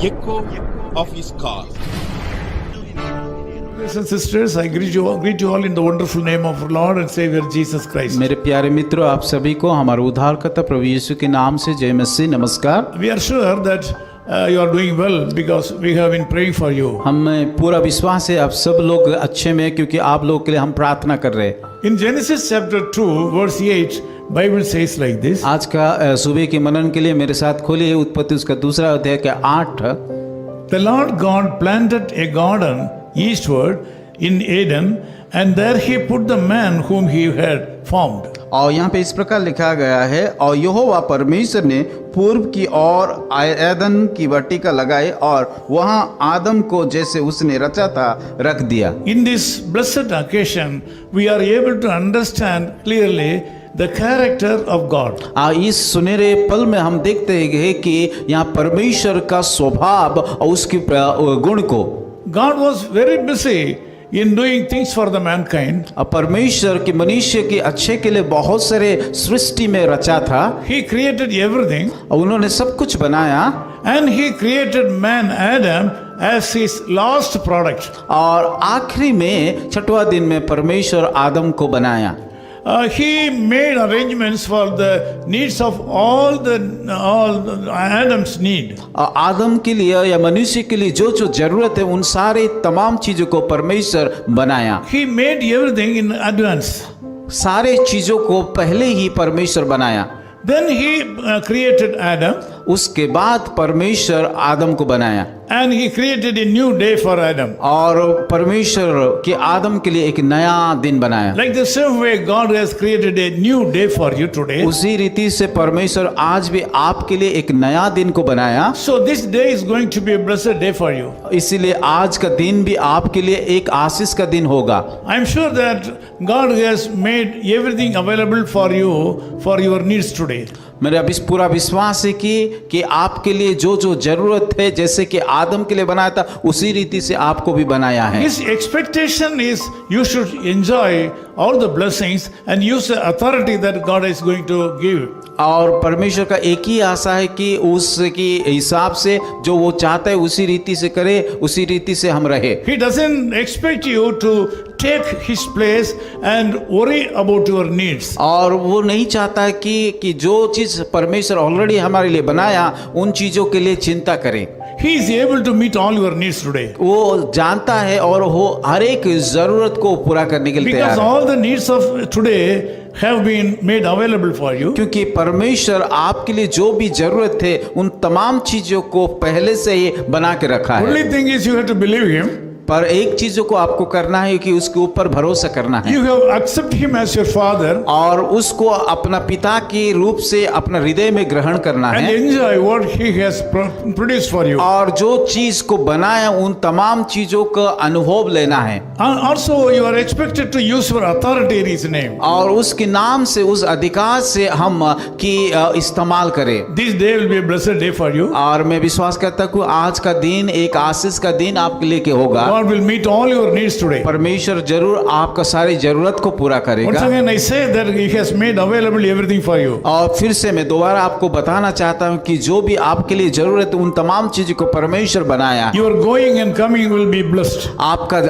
echo of his call. Brothers and sisters, I greet you all in the wonderful name of our Lord and Savior Jesus Christ. मेरे प्यारे मित्रों, आप सभी को हमारे उद्धारकर्ता प्रभु यीशु के नाम से जय मसीह नमस्कार। We are sure that you are doing well because we have been praying for you. हमें पूरा विश्वास है आप सब लोग अच्छे में, क्योंकि आप लोगों के लिए हम प्रार्थना कर रहे हैं। In Genesis chapter 2 verse 8, Bible says like this. आज का सुबह के मनन के लिए मेरे साथ खोलिए उत्पत्ति उसका दूसरा अध्याय के 8। The Lord God planted a garden eastward in Eden, and there he put the man whom he had formed. और यहाँ पे इस प्रकार लिखा गया है, और यहोवा परमेश्वर ने पूर्व की ओर एदन की वाटिका लगाई और वहाँ आदम को जैसे उसने रचा था रख दिया। In this blessed occasion, we are able to understand clearly the character of God. इस सुनहरे पल में हम देखते हैं कि यहाँ परमेश्वर का स्वभाव और उसकी गुण को। God was very busy in doing things for the mankind. परमेश्वर की मनुष्य के अच्छे के लिए बहुत सारे सृष्टि में रचा था। He created everything, और उन्होंने सब कुछ बनाया, and he created man Adam as his last product. और आखिरी में छठवां दिन में परमेश्वर आदम को बनाया। He made arrangements for the needs of all Adam's need. आदम के लिए या मनुष्य के लिए जो जो जरूरत है उन सारे तमाम चीजों को परमेश्वर बनाया। He made everything in advance. सारे चीजों को पहले ही परमेश्वर बनाया। Then he created Adam. उसके बाद परमेश्वर आदम को बनाया। And he created a new day for Adam. और परमेश्वर के आदम के लिए एक नया दिन बनाया। Like the same way God has created a new day for you today. उसी रीति से परमेश्वर आज भी आपके लिए एक नया दिन को बनाया। So this day is going to be a blessed day for you. इसीलिए आज का दिन भी आपके लिए एक आशीष का दिन होगा। I am sure that God has made everything available for you for your needs today. मेरा पूरा विश्वास है कि आपके लिए जो जो जरूरत है, जैसे कि आदम के लिए बनाया था उसी रीति से आपको भी बनाया है। His expectation is you should enjoy all the blessings and use the authority that God is going to give. और परमेश्वर का एक ही आशा है कि उसके हिसाब से जो वो चाहता है उसी रीति से करे, उसी रीति से हम रहे। He doesn't expect you to take his place and worry about your needs. और वो नहीं चाहता है कि जो चीज परमेश्वर ऑलरेडी हमारे लिए बनाया उन चीजों के लिए चिंता करें। He is able to meet all your needs today. वो जानता है और वो हर एक जरूरत को पूरा करने के लिए तैयार Because है। all the needs of today have been made available for you. क्योंकि परमेश्वर आपके लिए जो भी जरूरत है उन तमाम चीजों को पहले से ही बना के रखा है। Only thing is you have to believe him. पर एक चीजों को आपको करना है कि उसके ऊपर भरोसा करना है। You have accept him as your father. और उसको अपना पिता के रूप से अपना हृदय में ग्रहण करना And है। enjoy what he has produced for you. और जो चीज को बनाया उन तमाम चीजों का अनुभव लेना है। And also you are expected to use your authority in his name. और उसके नाम से, उस अधिकार से हम की इस्तेमाल करें। This day will be a blessed day for you. और मैं विश्वास करता हूँ आज का दिन एक आशीष का दिन आपके लिए होगा। God will meet all your needs today. परमेश्वर जरूर आपका सारी जरूरत को पूरा Once करेगा। again I say that he has made available everything for you. और फिर से मैं दोबारा आपको बताना चाहता हूँ कि जो भी आपके लिए जरूरत है उन तमाम चीजों को परमेश्वर बनाया। Your going and coming will be blessed. आपका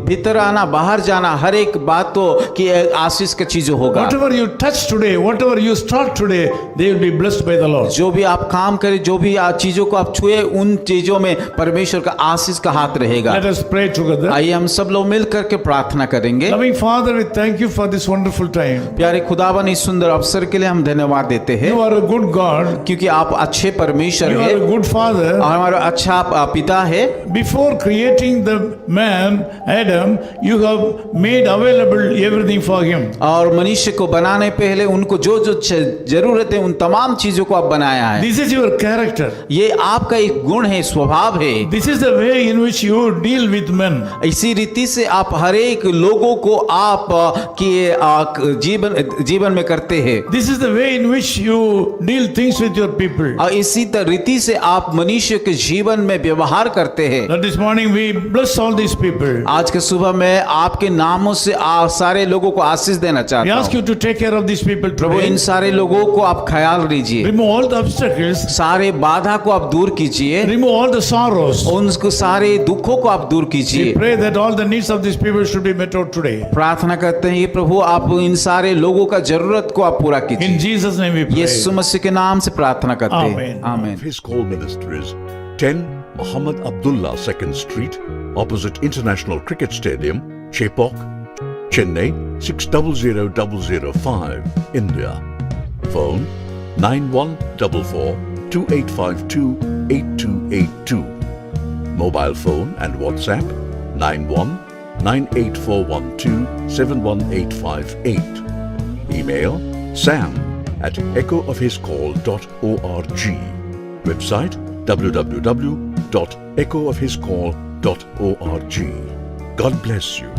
भीतर आना बाहर जाना हर एक बात तो कि आशीष का चीज होगा। Whatever you touch today, whatever you start today, they will be blessed by the Lord. जो भी आप काम करें, जो भी चीजों को आप छुए, उन चीजों में परमेश्वर का आशीष का हाथ रहेगा। Let us pray together. आइए हम सब लोग मिल करके प्रार्थना करेंगे। Loving Father, we thank you for this wonderful time. प्यारे खुदावन, इस सुंदर अवसर के लिए हम धन्यवाद देते हैं You are a good God. क्योंकि आप अच्छे परमेश्वर You हैं are a good Father. और हमारा अच्छा पिता है। Before creating the man, Adam, you have made available everything for him. और मनुष्य को बनाने पहले उनको जो जो जरूरत है उन तमाम चीजों को आप बनाया है। This is your character. ये आपका एक गुण है, स्वभाव है। This is the way in which you deal with men. इसी रीति से आप हर एक लोगों को आप जीवन में करते हैं। This is the way in which you deal things with your people. और इसी रीति से आप मनुष्य के जीवन में व्यवहार करते हैं। That this morning we bless all these people. आज के सुबह में आपके नामों से सारे लोगों को आशीष देना We चाहता ask हूँ। you to take care of these people Prabhu in today. सारे लोगों को आप ख्याल लीजिए, Remove all the obstacles. सारे बाधा को आप दूर कीजिए, Remove all the sorrows. उनको सारे दुखों को आप दूर We कीजिए। pray that all the needs of these people should be met out today. प्रार्थना करते हैं ये प्रभु आप इन सारे लोगों का जरूरत को आप पूरा In कीजिए। Jesus' name we pray. यीशु मसीह के नाम से प्रार्थना करते हैं, Amen. आमीन। His call ministries 10 Muhammad Abdullah 2nd Street, opposite International Cricket Stadium, Chepauk, Chennai 600005, India. Phone 9144 2852 8282. Mobile phone and WhatsApp 91 98412 71858. Email sam@echoofhiscall.org. Website www.echoofhiscall.org. God bless you.